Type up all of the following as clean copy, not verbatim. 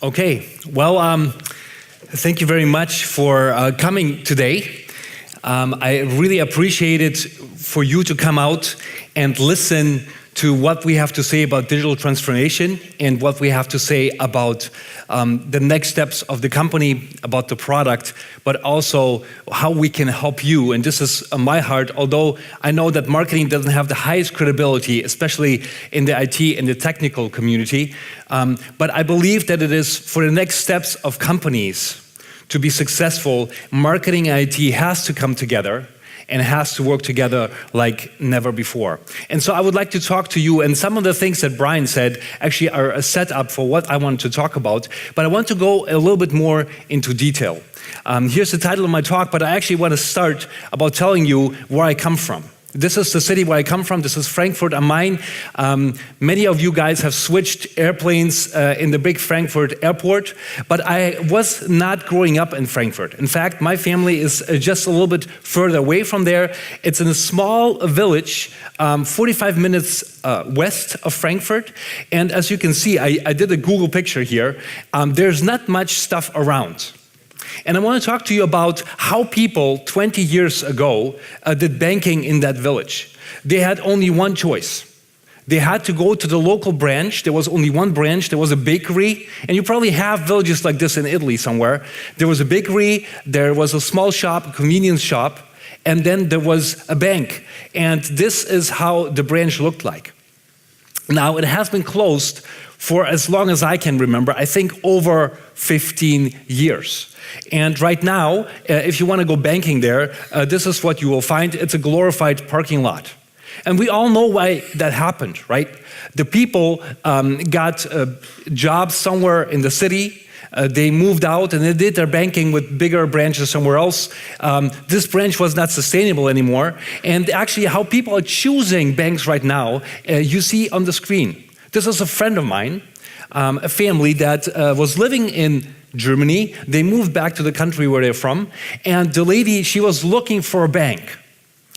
Okay, well, thank you very much for coming today. I really appreciate it for you to come out and listen to what we have to say about digital transformation and what we have to say about the next steps of the company, about the product, but also how we can help you. And this is my heart, although I know that marketing doesn't have the highest credibility, especially in the IT and the technical community. But I believe that it is for the next steps of companies to be successful, marketing and IT has to come together and has to work together like never before. And so I would like to talk to you, and some of the things that Brian said actually are a setup for what I want to talk about, but I want to go a little bit more into detail. Here's the title of my talk, but I actually want to start about telling you where I come from. This is the city where I come from. This is Frankfurt am Main. Many of you guys have switched airplanes in the big Frankfurt airport, but I was not growing up in Frankfurt. In fact, my family is just a little bit further away from there. It's in a small village, 45 minutes west of Frankfurt. And as you can see, I did a Google picture here. There's not much stuff around. And I want to talk to you about how people 20 years ago did banking in that village. They had only one choice. They had to go to the local branch. There was only one branch. There was a bakery. And you probably have villages like this in Italy somewhere. There was a bakery, there was a small shop, a convenience shop, and then there was a bank. And this is how the branch looked like. Now, it has been closed for as long as I can remember, I think over 15 years. And right now, if you want to go banking there, this is what you will find. It's a glorified parking lot. And we all know why that happened, right? The people got jobs somewhere in the city. They moved out and they did their banking with bigger branches somewhere else. This branch was not sustainable anymore. And actually how people are choosing banks right now, you see on the screen. This is a friend of mine, a family that was living in Germany. They moved back to the country where they're from. And the lady, she was looking for a bank.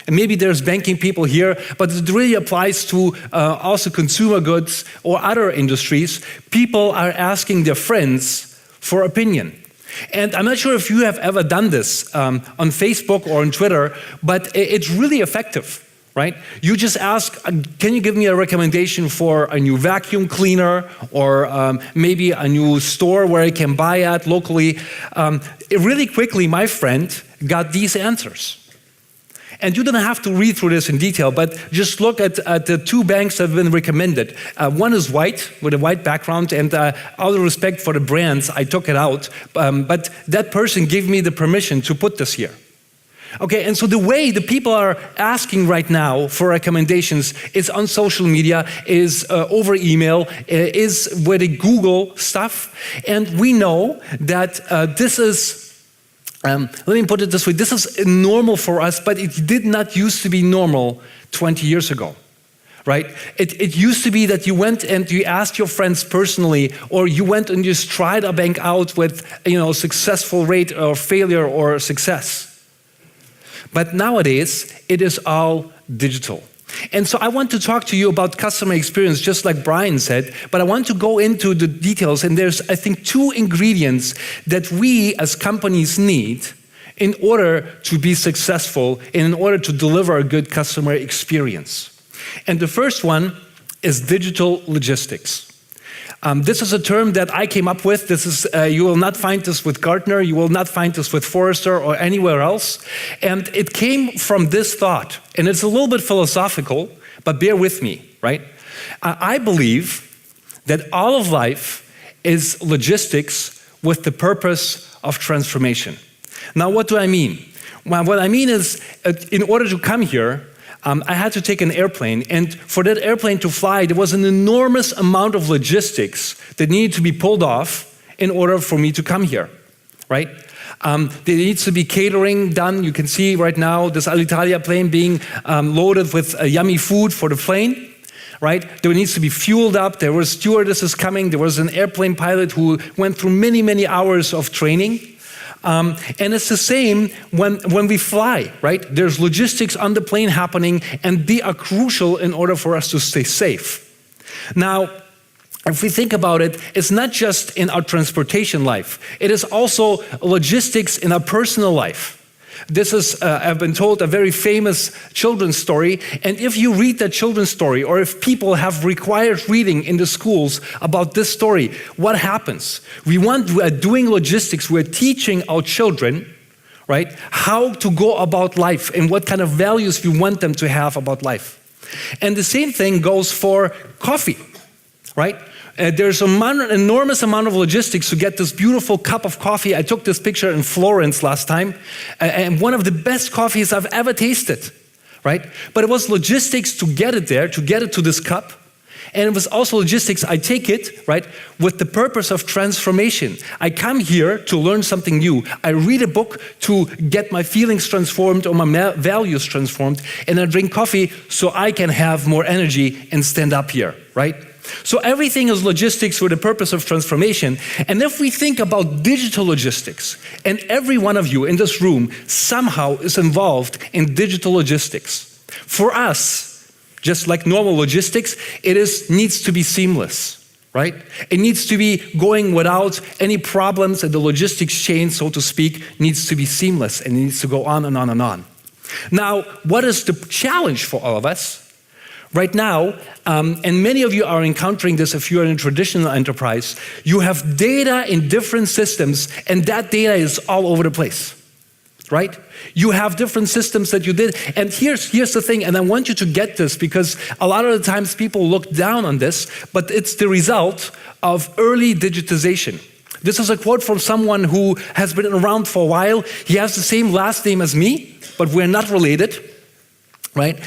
And maybe there's banking people here, but it really applies to also consumer goods or other industries. People are asking their friends for opinion. And I'm not sure if you have ever done this on Facebook or on Twitter, but it's really effective, right? You just ask, can you give me a recommendation for a new vacuum cleaner or maybe a new store where I can buy at locally? Really quickly, my friend got these answers. And you don't have to read through this in detail, but just look at the two banks that have been recommended. One is white, with a white background, and all the respect for the brands, I took it out. But that person gave me the permission to put this here. Okay, and so the way the people are asking right now for recommendations is on social media, is over email, is with the Google stuff. And we know that this is let me put it this way, this is normal for us, but it did not used to be normal 20 years ago, right? It used to be that you went and you asked your friends personally, or you went and just tried a bank out with, successful rate or failure or success. But nowadays, it is all digital. And so I want to talk to you about customer experience, just like Brian said, but I want to go into the details, and there's, I think, two ingredients that we as companies need in order to be successful and in order to deliver a good customer experience. And the first one is digital logistics. This is a term that I came up with. This is you will not find this with Gartner, you will not find this with Forrester or anywhere else. And it came from this thought, and it's a little bit philosophical, but bear with me, right? I believe that all of life is logistics with the purpose of transformation. Now, what do I mean? Well, what I mean is, in order to come here, I had to take an airplane, and for that airplane to fly, there was an enormous amount of logistics that needed to be pulled off in order for me to come here, right? There needs to be catering done. You can see right now this Alitalia plane being loaded with yummy food for the plane, right? There needs to be fueled up. There were stewardesses coming. There was an airplane pilot who went through many, many hours of training. And it's the same when we fly, right? There's logistics on the plane happening, and they are crucial in order for us to stay safe. Now, if we think about it, it's not just in our transportation life. It is also logistics in our personal life. This is, I've been told, a very famous children's story. And if you read that children's story, or if people have required reading in the schools about this story, what happens? We are doing logistics. We're teaching our children, right, how to go about life and what kind of values we want them to have about life. And the same thing goes for coffee, right? There's an enormous amount of logistics to get this beautiful cup of coffee. I took this picture in Florence last time, and one of the best coffees I've ever tasted, right? But it was logistics to get it there, to get it to this cup. And it was also logistics, I take it, right, with the purpose of transformation. I come here to learn something new. I read a book to get my feelings transformed or my values transformed, and I drink coffee so I can have more energy and stand up here, right? So everything is logistics for the purpose of transformation. And if we think about digital logistics, and every one of you in this room somehow is involved in digital logistics, for us, just like normal logistics, it needs to be seamless, right? It needs to be going without any problems, and the logistics chain, so to speak, needs to be seamless, and it needs to go on and on and on. Now, what is the challenge for all of us? Right now, and many of you are encountering this if you're in a traditional enterprise, you have data in different systems, and that data is all over the place, right? You have different systems that you did, and here's the thing, and I want you to get this because a lot of the times people look down on this, but it's the result of early digitization. This is a quote from someone who has been around for a while. He has the same last name as me, but we're not related. Right?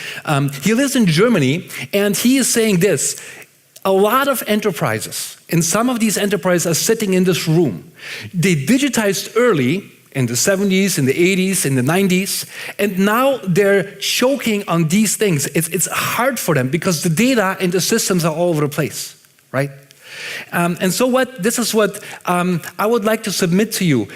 He lives in Germany, and he is saying this: a lot of enterprises, and some of these enterprises are sitting in this room, they digitized early in the 70s, in the 80s, in the 90s, and now they're choking on these things. It's hard for them because the data and the systems are all over the place, right? And so this is what I would like to submit to you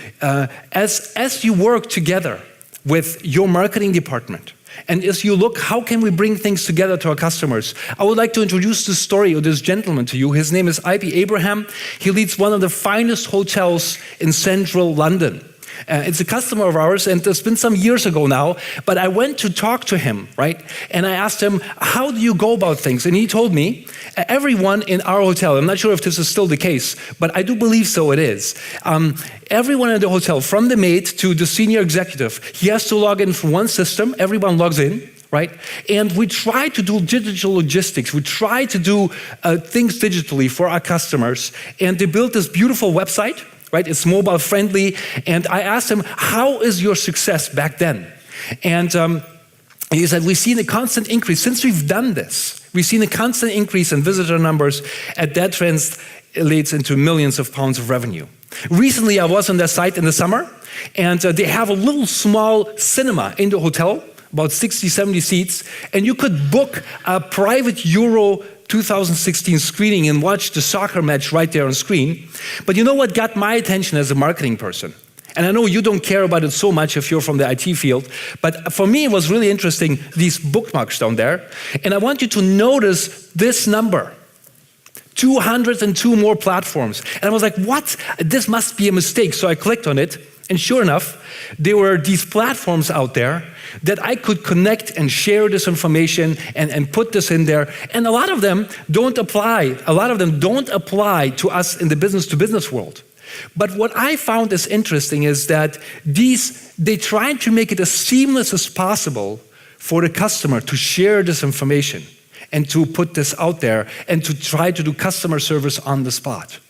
as you work together with your marketing department. And as you look, how can we bring things together to our customers? I would like to introduce the story of this gentleman to you. His name is I.P. Abraham. He leads one of the finest hotels in central London. It's a customer of ours, and it's been some years ago now, but I went to talk to him, right? And I asked him, how do you go about things? And he told me, everyone in our hotel, I'm not sure if this is still the case, but I do believe so it is. Everyone in the hotel, from the maid to the senior executive, he has to log in from one system, everyone logs in, right? And we try to do digital logistics. We try to do things digitally for our customers. And they built this beautiful website, right? It's mobile friendly. And I asked him, how is your success back then? And he said, we've seen a constant increase. Since we've done this, we've seen a constant increase in visitor numbers, and that translates into millions of pounds of revenue. Recently, I was on their site in the summer, and they have a little small cinema in the hotel, about 60, 70 seats, and you could book a private Euro 2016 screening and watch the soccer match right there on screen. But you know what got my attention as a marketing person? And I know you don't care about it so much if you're from the IT field, but for me it was really interesting, these bookmarks down there. And I want you to notice this number, 202 more platforms. And I was like, what? This must be a mistake. So I clicked on it, and sure enough, there were these platforms out there that I could connect and share this information and put this in there. And a lot of them don't apply. A lot of them don't apply to us in the business-to-business world. But what I found is interesting is that they try to make it as seamless as possible for the customer to share this information and to put this out there and to try to do customer service on the spot.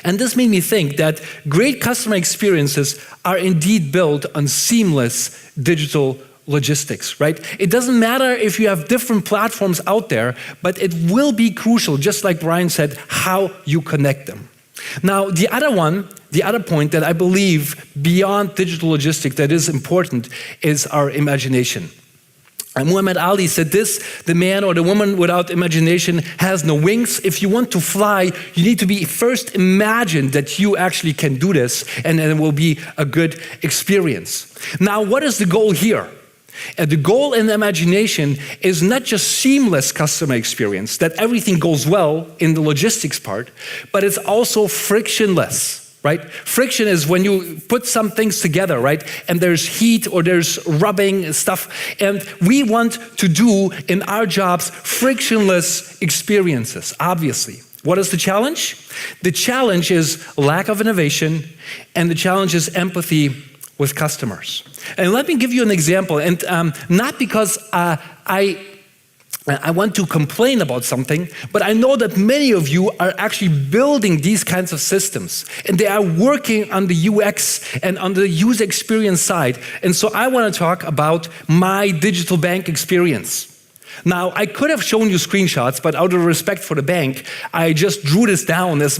And this made me think that great customer experiences are indeed built on seamless digital logistics, right? It doesn't matter if you have different platforms out there, but it will be crucial, just like Brian said, how you connect them. Now, the other point that I believe beyond digital logistics that is important is our imagination. And Muhammad Ali said this: the man or the woman without imagination has no wings. If you want to fly, you need to be first imagine that you actually can do this, and then it will be a good experience. Now, what is the goal here? And the goal in imagination is not just seamless customer experience, that everything goes well in the logistics part, but it's also frictionless, right? Friction is when you put some things together, right? And there's heat or there's rubbing and stuff. And we want to do in our jobs frictionless experiences, obviously. What is the challenge? The challenge is lack of innovation, and the challenge is empathy with customers. And let me give you an example, and not because I want to complain about something, but I know that many of you are actually building these kinds of systems, and they are working on the UX and on the user experience side. And so I want to talk about my digital bank experience. Now, I could have shown you screenshots, but out of respect for the bank, I just drew this down as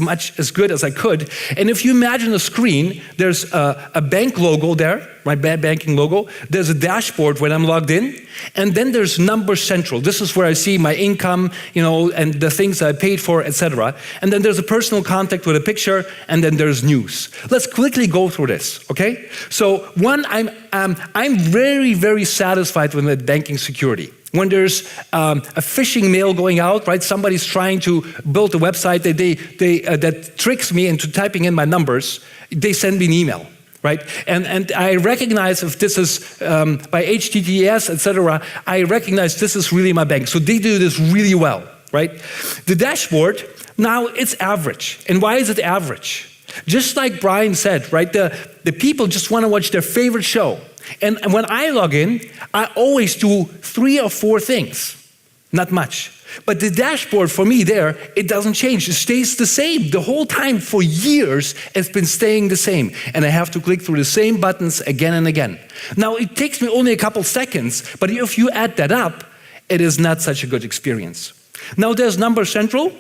good as I could. And if you imagine a screen, there's a bank logo there, my banking logo. There's a dashboard when I'm logged in. And then there's Number Central. This is where I see my income, and the things I paid for, etc. And then there's a personal contact with a picture, and then there's news. Let's quickly go through this, okay? So one, I'm very, very satisfied with the banking security. When there's a phishing mail going out, right? Somebody's trying to build a website that tricks me into typing in my numbers. They send me an email, right? And I recognize if this is by HTTPS, etc. I recognize this is really my bank. So they do this really well, right? The dashboard, now it's average. And why is it average? Just like Brian said, right? The people just want to watch their favorite show. And when I log in, I always do 3 or 4 things, not much. But the dashboard for me there, it doesn't change. It stays the same. The whole time for years, it's been staying the same. And I have to click through the same buttons again and again. Now, it takes me only a couple seconds, but if you add that up, it is not such a good experience. Now, there's Number Central.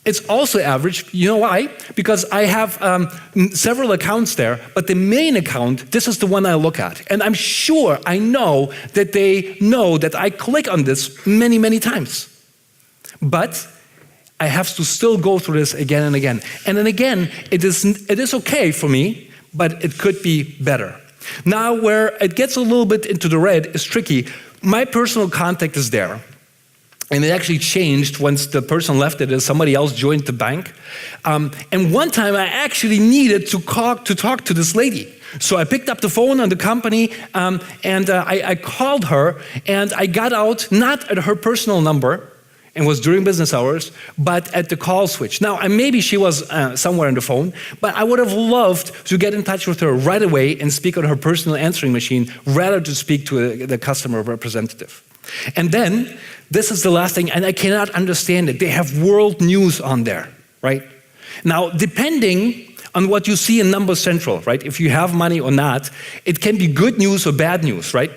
It's also average. You know why? Because I have several accounts there, but the main account, this is the one I look at. And I'm sure, I know that they know that I click on this many, many times. But I have to still go through this again and again. And then again, it is okay for me, but it could be better. Now, where it gets a little bit into the red is tricky. My personal contact is there. And it actually changed once the person left it, as somebody else joined the bank. And one time I actually needed to talk to this lady. So I picked up the phone on the company and I called her, and I got out not at her personal number, and was during business hours, but at the call switch. Now, maybe she was somewhere on the phone, but I would have loved to get in touch with her right away and speak on her personal answering machine rather to speak to the customer representative. And then, this is the last thing, and I cannot understand it. They have world news on there, right? Now, depending on what you see in Number Central, right? If you have money or not, it can be good news or bad news, right?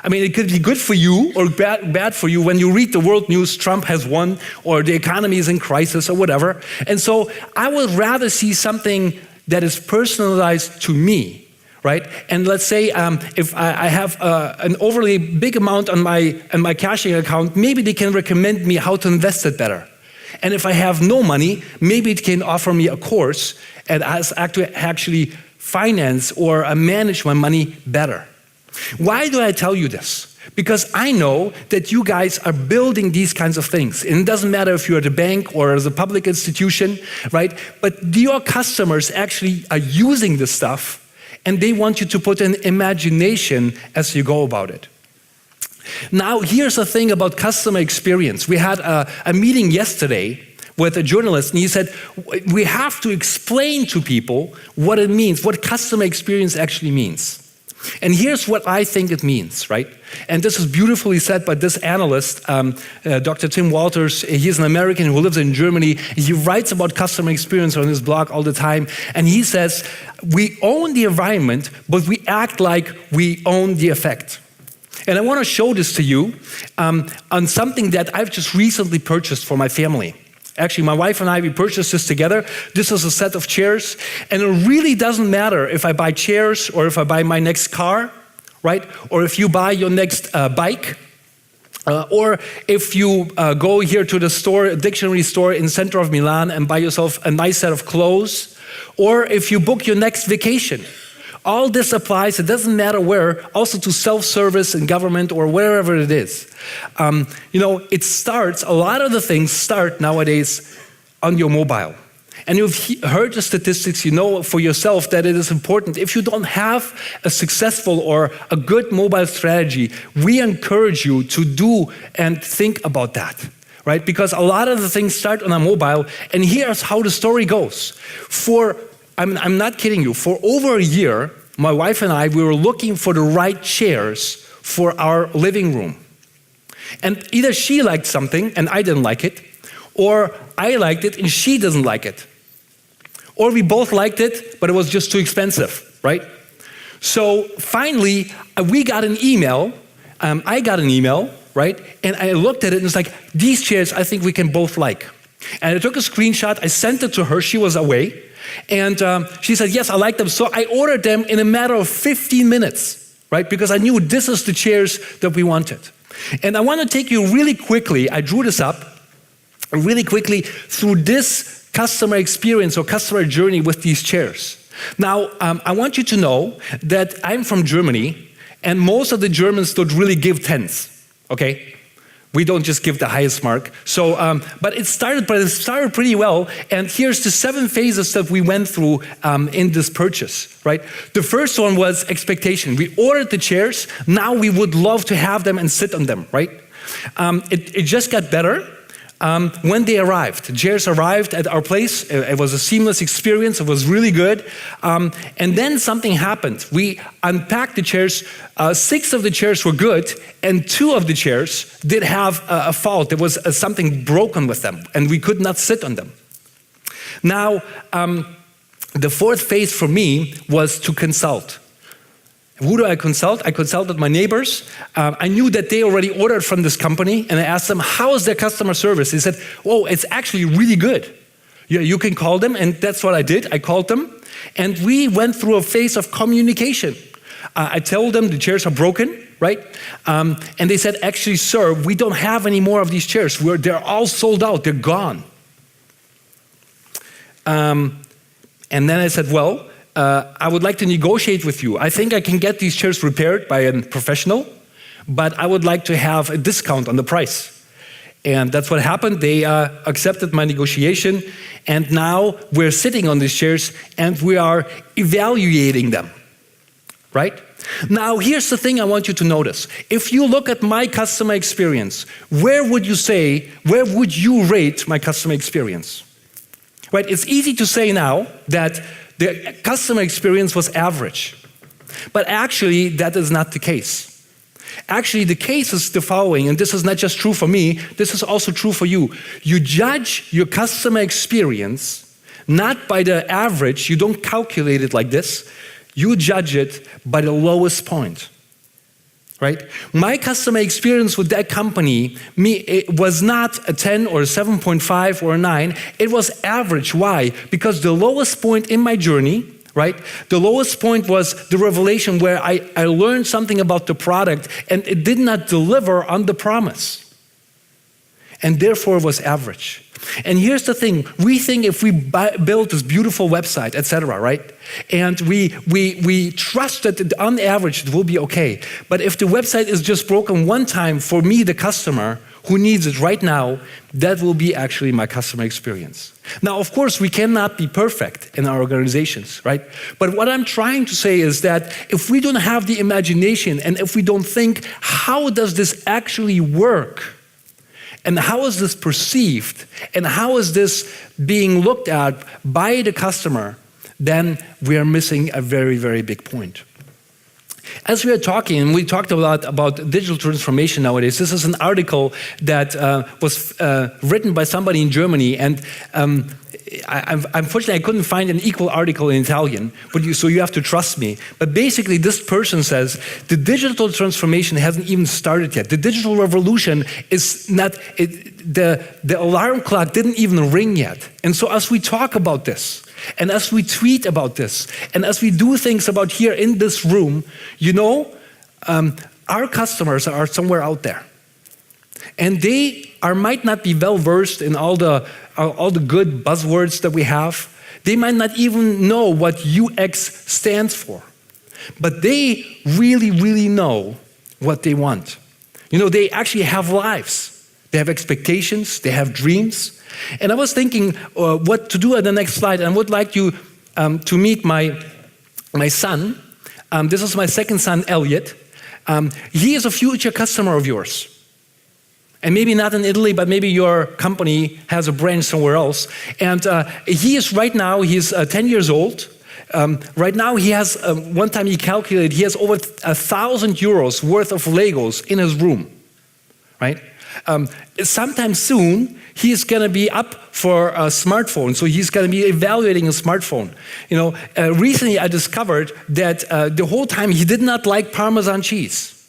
I mean, it could be good for you or bad for you when you read the world news, Trump has won, or the economy is in crisis, or whatever. And so I would rather see something that is personalized to me. Right? And let's say if I have an overly big amount on my cashing account, maybe they can recommend me how to invest it better. And if I have no money, maybe it can offer me a course and actually finance or manage my money better. Why do I tell you this? Because I know that you guys are building these kinds of things. And it doesn't matter if you're at a bank or as a public institution, right? But your customers actually are using this stuff, and they want you to put in imagination as you go about it. Now, here's the thing about customer experience. We had a meeting yesterday with a journalist, and he said, we have to explain to people what it means, what customer experience actually means. And here's what I think it means, right? And this is beautifully said by this analyst, Dr. Tim Walters. He's an American who lives in Germany. He writes about customer experience on his blog all the time. And he says, we own the environment, but we act like we own the effect. And I want to show this to you on something that I've just recently purchased for my family. Actually, my wife and I, we purchased this together. This is a set of chairs. And it really doesn't matter if I buy chairs or if I buy my next car, right? Or if you buy your next bike. Or if you go here to the store, a dictionary store in the center of Milan and buy yourself a nice set of clothes. Or if you book your next vacation. All this applies, it doesn't matter where, also to self-service and government or wherever it is. It starts, a lot of the things start nowadays on your mobile. And you've heard the statistics, you know for yourself that it is important. If you don't have a successful or a good mobile strategy, we encourage you to do and think about that, right? Because a lot of the things start on a mobile, and here's how the story goes. I'm not kidding you, for over a year, my wife and I, we were looking for the right chairs for our living room. And either she liked something and I didn't like it, or I liked it and she doesn't like it. Or we both liked it, but it was just too expensive, right? So finally, we got an email, I got an email, right? And I looked at it and it's like, these chairs I think we can both like. And I took a screenshot, I sent it to her, she was away. And she said, yes, I like them. So I ordered them in a matter of 15 minutes, right? Because I knew this is the chairs that we wanted. And I want to take you really quickly, I drew this up, really quickly through this customer experience or customer journey with these chairs. Now, I want you to know that I'm from Germany, and most of the Germans don't really give 10s, okay? We don't just give the highest mark. So, but it started pretty well. And here's the 7 phases that we went through in this purchase, right? The first one was expectation. We ordered the chairs. Now we would love to have them and sit on them, right? It just got better. When they arrived, the chairs arrived at our place. It was a seamless experience. It was really good. And then something happened. We unpacked the chairs. 6 of the chairs were good, and 2 of the chairs did have a fault. There was something broken with them, and we could not sit on them. Now, the 4th phase for me was to consult. Who do I consult? I consulted my neighbors. I knew that they already ordered from this company, and I asked them, how is their customer service? They said, oh, it's actually really good. Yeah, you can call them, and that's what I did. I called them, and we went through a phase of communication. I told them the chairs are broken, right? And they said, actually, sir, we don't have any more of these chairs. They're all sold out. They're gone. And then I said, well, I would like to negotiate with you. I think I can get these chairs repaired by a professional, but I would like to have a discount on the price. And that's what happened. They accepted my negotiation, and now we're sitting on these chairs and we are evaluating them, right? Now, here's the thing I want you to notice. If you look at my customer experience, where would you rate my customer experience? Right? It's easy to say now that the customer experience was average. But actually, that is not the case. Actually, the case is the following, and this is not just true for me, this is also true for you. You judge your customer experience not by the average, you don't calculate it like this, you judge it by the lowest point. Right? My customer experience with that company, it was not a 10 or a 7.5 or a 9, it was average. Why? Because the lowest point in my journey, right? The lowest point was the revelation where I learned something about the product and it did not deliver on the promise. And therefore it was average. And here's the thing, we think if we build this beautiful website, etc., right? And we trust that on average it will be okay. But if the website is just broken one time for me, the customer, who needs it right now, that will be actually my customer experience. Now, of course, we cannot be perfect in our organizations, right? But what I'm trying to say is that if we don't have the imagination and if we don't think, how does this actually work? And how is this perceived? And how is this being looked at by the customer? Then we are missing a very, very big point. As we are talking, and we talked a lot about digital transformation nowadays, this is an article that was written by somebody in Germany, and unfortunately I couldn't find an equal article in Italian, so you have to trust me. But basically this person says, the digital transformation hasn't even started yet. The digital revolution is not, the alarm clock didn't even ring yet. And so as we talk about this, and as we tweet about this, and as we do things about here in this room, you know, our customers are somewhere out there. And they might not be well versed in all the good buzzwords that we have. They might not even know what UX stands for. but they really, really know what they want. You know, they actually have lives. They have expectations, they have dreams. And I was thinking what to do at the next slide. And I would like you to meet my son. This is my second son, Elliot. He is a future customer of yours. And maybe not in Italy, but maybe your company has a branch somewhere else. And he is right now, he's 10 years old. Right now he has, one time he calculated, he has over 1,000 euros worth of Legos in his room, right? Sometime soon, he's going to be up for a smartphone, so he's going to be evaluating a smartphone. You know, recently I discovered that the whole time he did not like Parmesan cheese.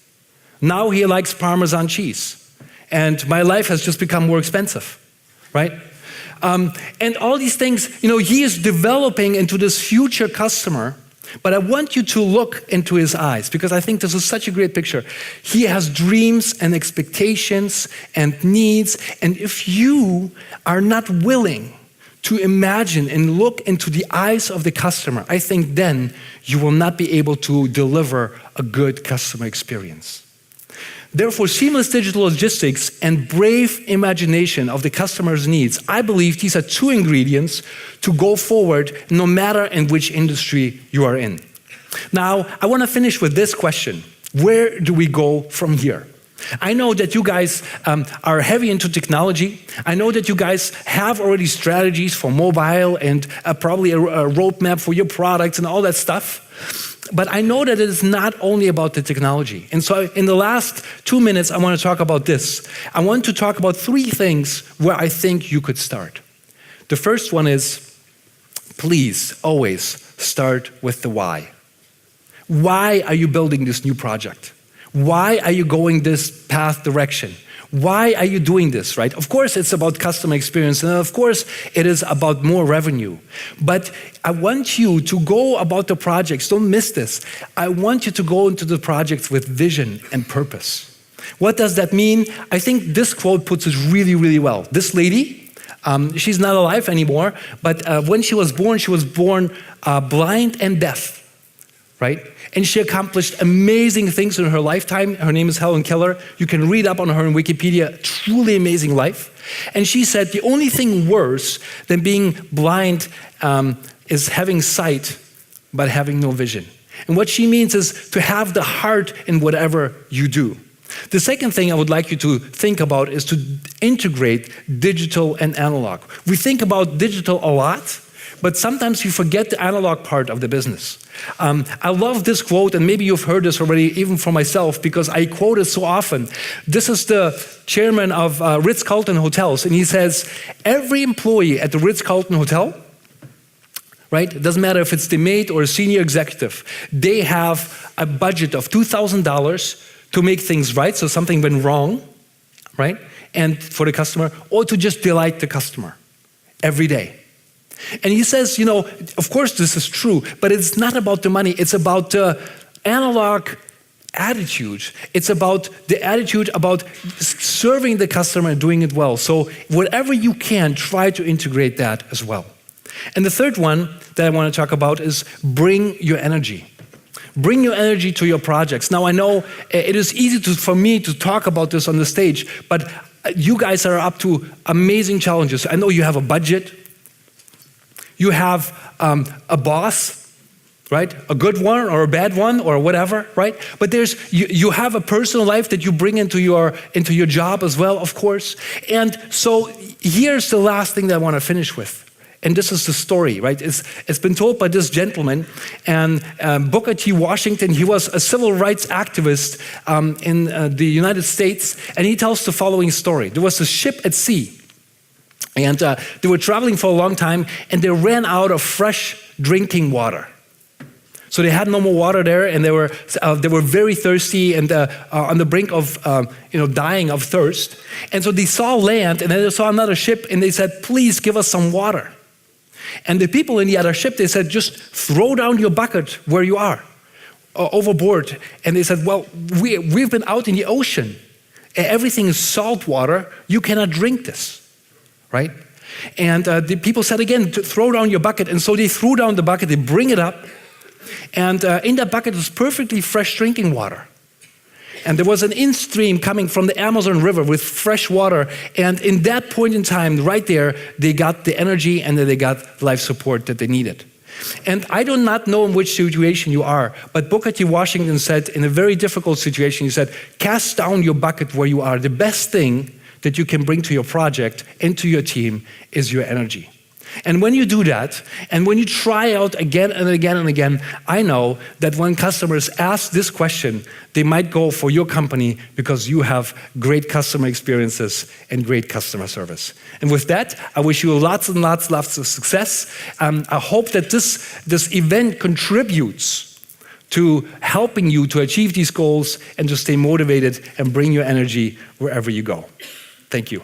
Now he likes Parmesan cheese. And my life has just become more expensive, right? And all these things, you know, he is developing into this future customer. But I want you to look into his eyes because I think this is such a great picture. He has dreams and expectations and needs. And if you are not willing to imagine and look into the eyes of the customer, I think then you will not be able to deliver a good customer experience. Therefore, seamless digital logistics and brave imagination of the customer's needs, I believe these are two ingredients to go forward no matter in which industry you are in. Now, I want to finish with this question. Where do we go from here? I know that you guys are heavy into technology. I know that you guys have already strategies for mobile and probably a roadmap for your products and all that stuff. But I know that it is not only about the technology. And so in the last 2 minutes, I want to talk about this. I want to talk about 3 things where I think you could start. The first one is, please always start with the why. Why are you building this new project? Why are you going this path direction? Why are you doing this, right? Of course, it's about customer experience, and of course, it is about more revenue. But I want you to go about the projects. Don't miss this. I want you to go into the projects with vision and purpose. What does that mean? I think this quote puts it really, really well. This lady, she's not alive anymore, but when she was born blind and deaf, right? And she accomplished amazing things in her lifetime. Her name is Helen Keller. You can read up on her in Wikipedia. Truly amazing life. And she said the only thing worse than being blind is having sight but having no vision. And what she means is to have the heart in whatever you do. The second thing I would like you to think about is to integrate digital and analog. We think about digital a lot, but sometimes we forget the analog part of the business. I love this quote, and maybe you've heard this already, even for myself, because I quote it so often. This is the chairman of Ritz-Carlton Hotels, and he says, every employee at the Ritz-Carlton Hotel, right, it doesn't matter if it's the maid or a senior executive, they have a budget of $2,000 to make things right, so something went wrong, right, and for the customer, or to just delight the customer every day. And he says, you know, of course this is true, but it's not about the money. It's about the analog attitude. It's about the attitude about serving the customer and doing it well. So whatever you can, try to integrate that as well. And the third one that I want to talk about is bring your energy. Bring your energy to your projects. Now I know it is easy for me to talk about this on the stage, but you guys are up to amazing challenges. I know you have a budget. You have a boss, right? A good one or a bad one or whatever, right? But you have a personal life that you bring into your job as well, of course. And so here's the last thing that I want to finish with. And this is the story, right? It's been told by this gentleman, and Booker T. Washington. He was a civil rights activist in the United States, and he tells the following story. There was a ship at sea. And they were traveling for a long time, and they ran out of fresh drinking water. So they had no more water there, and they were very thirsty and on the brink of dying of thirst. And so they saw land, and then they saw another ship, and they said, "Please give us some water." And the people in the other ship, they said, "Just throw down your bucket where you are, overboard." And they said, "Well, we've been out in the ocean. Everything is salt water. You cannot drink this." Right? And the people said again, to throw down your bucket. And so they threw down the bucket, they bring it up, And in that bucket was perfectly fresh drinking water. And there was an in-stream coming from the Amazon River with fresh water. And in that point in time, right there, they got the energy and then they got life support that they needed. And I do not know in which situation you are, but Booker T. Washington said in a very difficult situation, he said, cast down your bucket where you are. The best thing that you can bring to your project and to your team is your energy. And when you do that, and when you try out again and again and again, I know that when customers ask this question, they might go for your company because you have great customer experiences and great customer service. And with that, I wish you lots and lots of success. I hope that this event contributes to helping you to achieve these goals and to stay motivated and bring your energy wherever you go. Thank you.